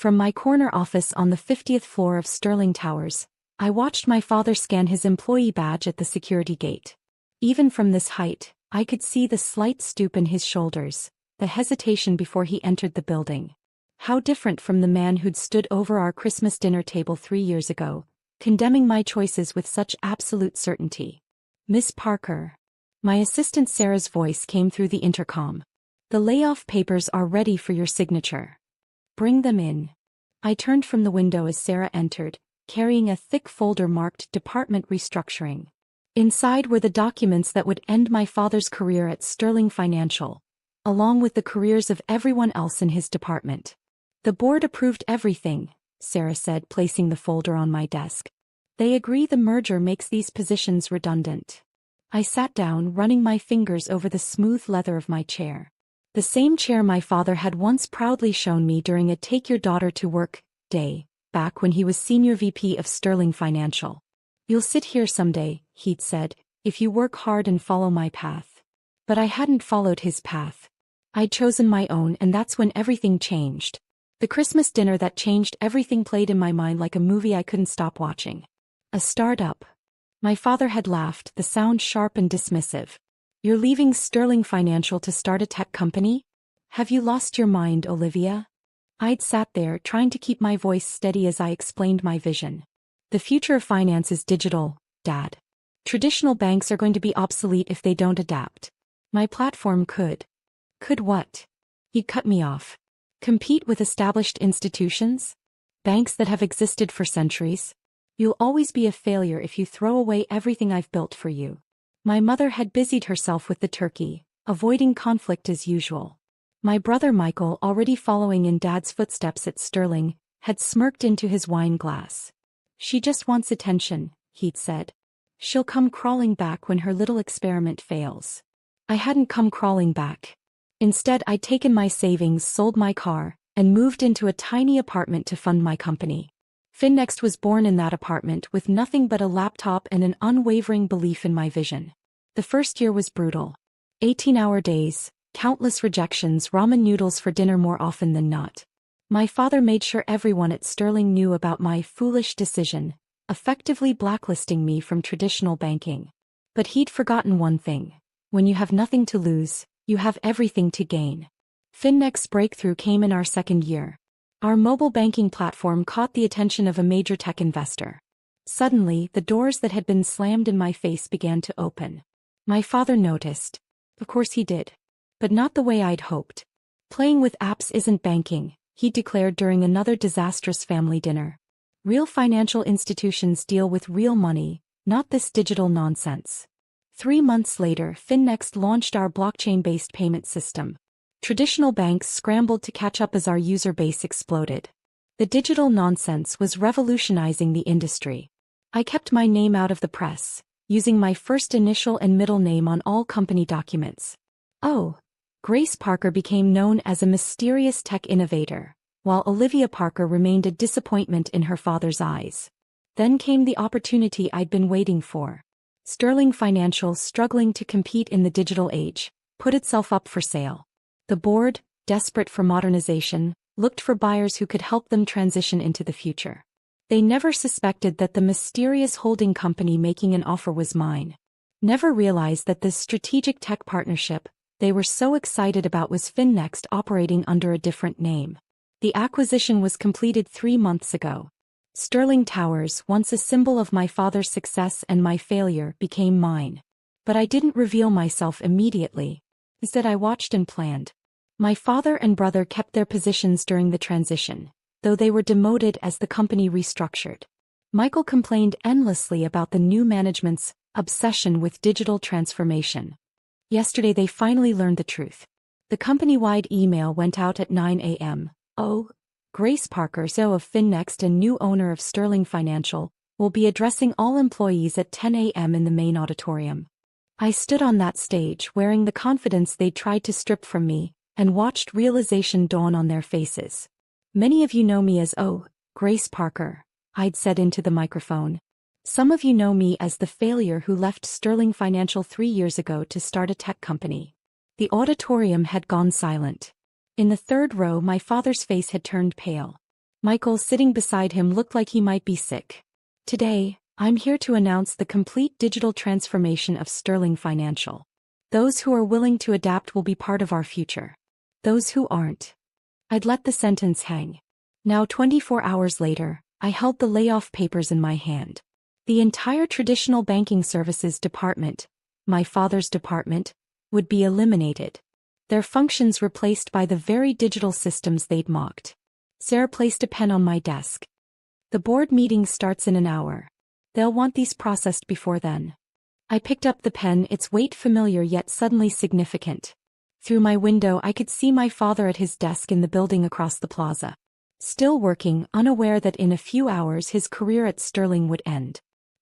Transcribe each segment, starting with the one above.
From my corner office on the 50th floor of Sterling Towers, I watched my father scan his employee badge at the security gate. Even from this height, I could see the slight stoop in his shoulders, the hesitation before he entered the building. How different from the man who'd stood over our Christmas dinner table 3 years ago, condemning my choices with such absolute certainty. "Miss Parker." My assistant Sarah's voice came through the intercom. "The layoff papers are ready for your signature. Bring them in." I turned from the window as Sarah entered, carrying a thick folder marked Department Restructuring. Inside were the documents that would end my father's career at Sterling Financial, along with the careers of everyone else in his department. "The board approved everything," Sarah said, placing the folder on my desk. "They agree the merger makes these positions redundant." I sat down, running my fingers over the smooth leather of my chair. The same chair my father had once proudly shown me during a Take Your Daughter to Work day, back when he was Senior VP of Sterling Financial. "You'll sit here someday," he'd said, "if you work hard and follow my path." But I hadn't followed his path. I'd chosen my own, and that's when everything changed. The Christmas dinner that changed everything played in my mind like a movie I couldn't stop watching. A startup. My father had laughed, the sound sharp and dismissive. "You're leaving Sterling Financial to start a tech company? Have you lost your mind, Olivia?" I'd sat there, trying to keep my voice steady as I explained my vision. "The future of finance is digital, Dad. Traditional banks are going to be obsolete if they don't adapt. My platform could." "Could what?" He cut me off. "Compete with established institutions? Banks that have existed for centuries? You'll always be a failure if you throw away everything I've built for you." My mother had busied herself with the turkey, avoiding conflict as usual. My brother Michael, already following in Dad's footsteps at Sterling, had smirked into his wine glass. "She just wants attention," he'd said. "She'll come crawling back when her little experiment fails." I hadn't come crawling back. Instead, I'd taken my savings, sold my car, and moved into a tiny apartment to fund my company. FinNext was born in that apartment with nothing but a laptop and an unwavering belief in my vision. The first year was brutal. 18-hour days, countless rejections, ramen noodles for dinner more often than not. My father made sure everyone at Sterling knew about my foolish decision, effectively blacklisting me from traditional banking. But he'd forgotten one thing. When you have nothing to lose, you have everything to gain. FinNext's breakthrough came in our second year. Our mobile banking platform caught the attention of a major tech investor. Suddenly, the doors that had been slammed in my face began to open. My father noticed. Of course he did. But not the way I'd hoped. "Playing with apps isn't banking," he declared during another disastrous family dinner. "Real financial institutions deal with real money, not this digital nonsense." 3 months later, FinNext launched our blockchain-based payment system. Traditional banks scrambled to catch up as our user base exploded. The digital nonsense was revolutionizing the industry. I kept my name out of the press, using my first initial and middle name on all company documents. Oh, Grace Parker became known as a mysterious tech innovator, while Olivia Parker remained a disappointment in her father's eyes. Then came the opportunity I'd been waiting for. Sterling Financial, struggling to compete in the digital age, put itself up for sale. The board, desperate for modernization, looked for buyers who could help them transition into the future. They never suspected that the mysterious holding company making an offer was mine. Never realized that this strategic tech partnership they were so excited about was FinNext, operating under a different name. The acquisition was completed 3 months ago. Sterling Towers, once a symbol of my father's success and my failure, became mine. But I didn't reveal myself immediately. Instead, I watched and planned. My father and brother kept their positions during the transition, though they were demoted as the company restructured. Michael complained endlessly about the new management's obsession with digital transformation. Yesterday they finally learned the truth. The company-wide email went out at 9 a.m. "Oh, Grace Parker, CEO of FinNext and new owner of Sterling Financial, will be addressing all employees at 10 a.m. in the main auditorium." I stood on that stage, wearing the confidence they'd tried to strip from me, and watched realization dawn on their faces. "Many of you know me as Grace Parker," I'd said into the microphone. "Some of you know me as the failure who left Sterling Financial 3 years ago to start a tech company." The auditorium had gone silent. In the third row, my father's face had turned pale. Michael, sitting beside him, looked like he might be sick. Today, I'm here to announce the complete digital transformation of Sterling Financial. Those who are willing to adapt will be part of our future. Those who aren't. I'd let the sentence hang. Now 24 hours later, I held the layoff papers in my hand. The entire traditional banking services department, my father's department, would be eliminated. Their functions replaced by the very digital systems they'd mocked. Sarah placed a pen on my desk. The board meeting starts in an hour. They'll want these processed before then. I picked up the pen, its weight familiar yet suddenly significant. Through my window I could see my father at his desk in the building across the plaza. Still working, unaware that in a few hours his career at Sterling would end.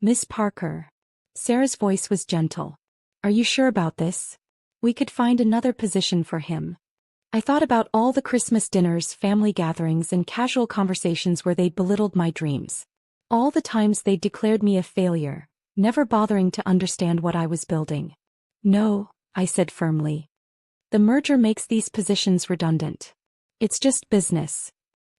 Miss Parker. Sarah's voice was gentle. Are you sure about this? We could find another position for him. I thought about all the Christmas dinners, family gatherings, and casual conversations where they'd belittled my dreams. All the times they'd declared me a failure, never bothering to understand what I was building. No, I said firmly. The merger makes these positions redundant. It's just business.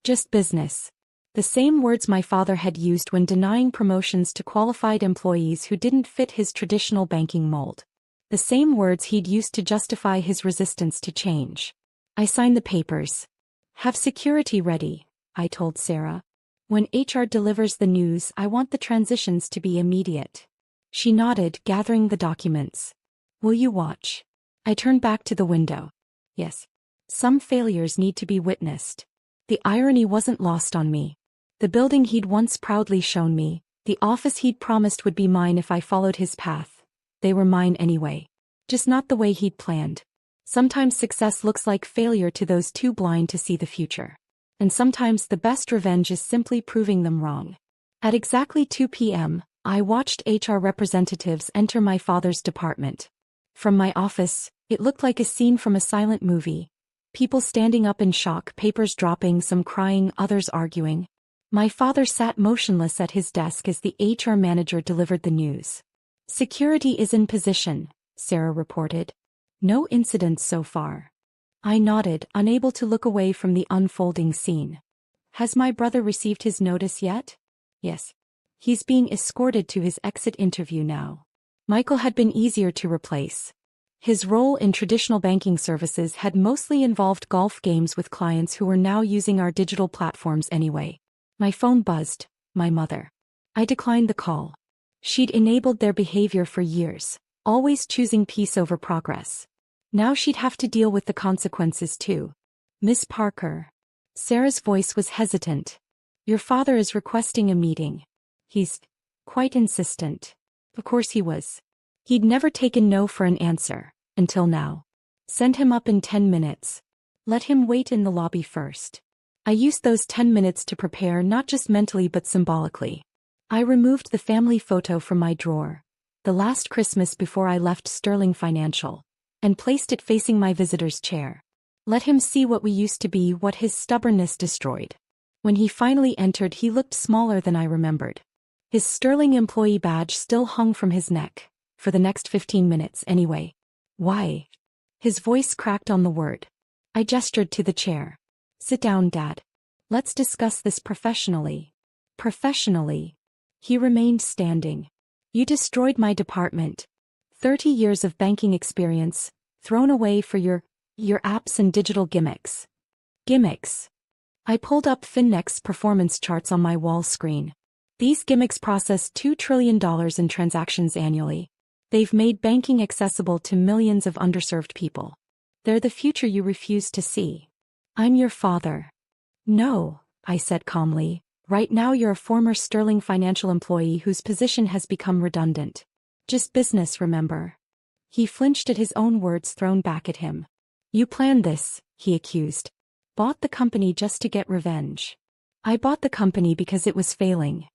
Just business. The same words my father had used when denying promotions to qualified employees who didn't fit his traditional banking mold. The same words he'd used to justify his resistance to change. I signed the papers. Have security ready, I told Sarah. When HR delivers the news, I want the transitions to be immediate. She nodded, gathering the documents. Will you watch? I turned back to the window. Yes. Some failures need to be witnessed. The irony wasn't lost on me. The building he'd once proudly shown me, the office he'd promised would be mine if I followed his path, they were mine anyway. Just not the way he'd planned. Sometimes success looks like failure to those too blind to see the future. And sometimes the best revenge is simply proving them wrong. At exactly 2 p.m., I watched HR representatives enter my father's department. From my office, it looked like a scene from a silent movie. People standing up in shock, papers dropping, some crying, others arguing. My father sat motionless at his desk as the HR manager delivered the news. Security is in position, Sarah reported. No incidents so far. I nodded, unable to look away from the unfolding scene. Has my brother received his notice yet? Yes. He's being escorted to his exit interview now. Michael had been easier to replace. His role in traditional banking services had mostly involved golf games with clients who were now using our digital platforms anyway. My phone buzzed, my mother. I declined the call. She'd enabled their behavior for years, always choosing peace over progress. Now she'd have to deal with the consequences too. Miss Parker. Sarah's voice was hesitant. Your father is requesting a meeting. He's quite insistent. Of course he was. He'd never taken no for an answer, until now. Send him up in 10 minutes. Let him wait in the lobby first. I used those 10 minutes to prepare, not just mentally but symbolically. I removed the family photo from my drawer, the last Christmas before I left Sterling Financial, and placed it facing my visitor's chair. Let him see what we used to be, what his stubbornness destroyed. When he finally entered, he looked smaller than I remembered. His Sterling employee badge still hung from his neck, for the next 15 minutes anyway. Why? His voice cracked on the word. I gestured to the chair. Sit down, Dad. Let's discuss this professionally. Professionally. He remained standing. You destroyed my department. 30 years of banking experience, thrown away for your apps and digital gimmicks. Gimmicks. I pulled up FinNext's performance charts on my wall screen. These gimmicks process $2 trillion in transactions annually. They've made banking accessible to millions of underserved people. They're the future you refuse to see. I'm your father. No, I said calmly. Right now you're a former Sterling Financial employee whose position has become redundant. Just business, remember? He flinched at his own words thrown back at him. You planned this, he accused. Bought the company just to get revenge. I bought the company because it was failing.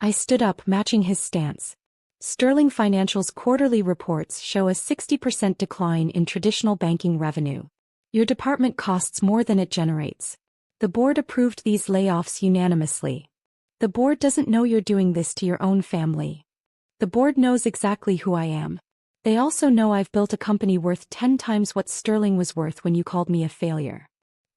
I stood up, matching his stance. Sterling Financial's quarterly reports show a 60% decline in traditional banking revenue. Your department costs more than it generates. The board approved these layoffs unanimously. The board doesn't know you're doing this to your own family. The board knows exactly who I am. They also know I've built a company worth 10 times what Sterling was worth when you called me a failure.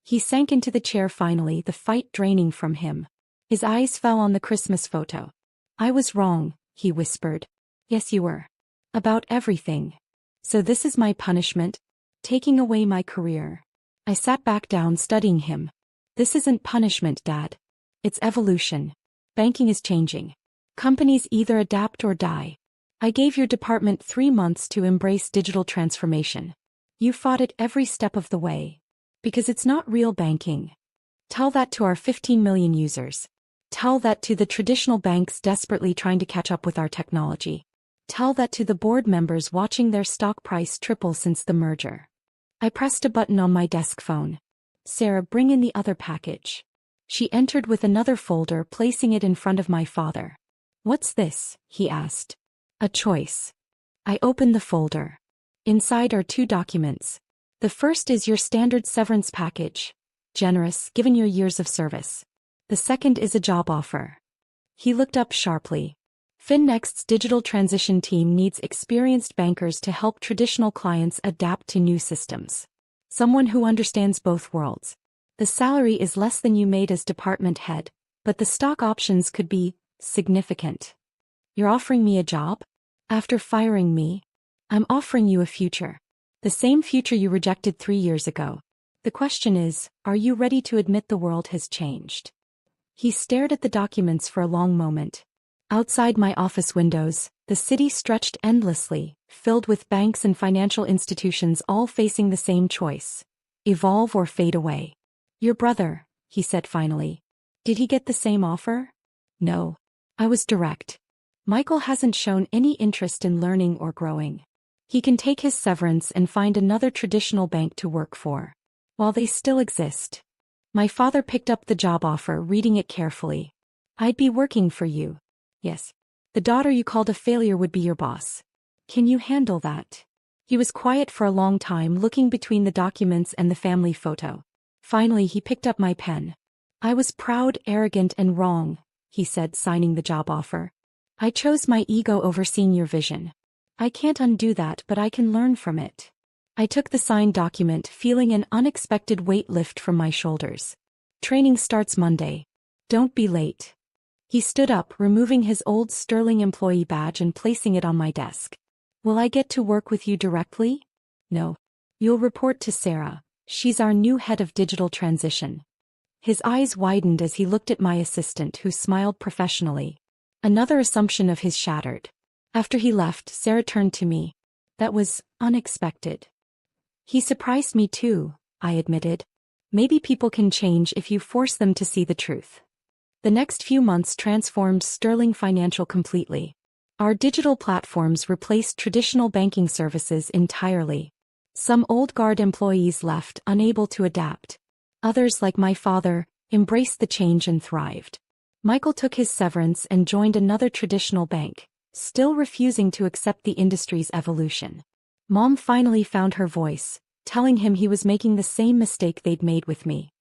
He sank into the chair finally, the fight draining from him. His eyes fell on the Christmas photo. I was wrong, he whispered. Yes, you were. About everything. So this is my punishment? Taking away my career. I sat back down studying him. This isn't punishment, Dad. It's evolution. Banking is changing. Companies either adapt or die. I gave your department 3 months to embrace digital transformation. You fought it every step of the way. Because it's not real banking. Tell that to our 15 million users. Tell that to the traditional banks desperately trying to catch up with our technology. Tell that to the board members watching their stock price triple since the merger. I pressed a button on my desk phone. Sarah, bring in the other package. She entered with another folder, placing it in front of my father. What's this? He asked. A choice. I opened the folder. Inside are 2 documents. The first is your standard severance package. Generous, given your years of service. The second is a job offer. He looked up sharply. FinNext's digital transition team needs experienced bankers to help traditional clients adapt to new systems. Someone who understands both worlds. The salary is less than you made as department head, but the stock options could be significant. You're offering me a job? After firing me? I'm offering you a future. The same future you rejected 3 years ago. The question is, are you ready to admit the world has changed? He stared at the documents for a long moment. Outside my office windows, the city stretched endlessly, filled with banks and financial institutions all facing the same choice. Evolve or fade away. Your brother, he said finally. Did he get the same offer? No. I was direct. Michael hasn't shown any interest in learning or growing. He can take his severance and find another traditional bank to work for. While they still exist. My father picked up the job offer, reading it carefully. I'd be working for you. Yes. The daughter you called a failure would be your boss. Can you handle that? He was quiet for a long time, looking between the documents and the family photo. Finally, he picked up my pen. I was proud, arrogant, and wrong, he said, signing the job offer. I chose my ego over seeing your vision. I can't undo that, but I can learn from it. I took the signed document, feeling an unexpected weight lift from my shoulders. Training starts Monday. Don't be late. He stood up, removing his old Sterling employee badge and placing it on my desk. Will I get to work with you directly? No. You'll report to Sarah. She's our new head of digital transition. His eyes widened as he looked at my assistant, who smiled professionally. Another assumption of his shattered. After he left, Sarah turned to me. That was unexpected. He surprised me too, I admitted. Maybe people can change if you force them to see the truth. The next few months transformed Sterling Financial completely. Our digital platforms replaced traditional banking services entirely. Some old guard employees left, unable to adapt. Others, like my father, embraced the change and thrived. Michael took his severance and joined another traditional bank, still refusing to accept the industry's evolution. Mom finally found her voice, telling him he was making the same mistake they'd made with me.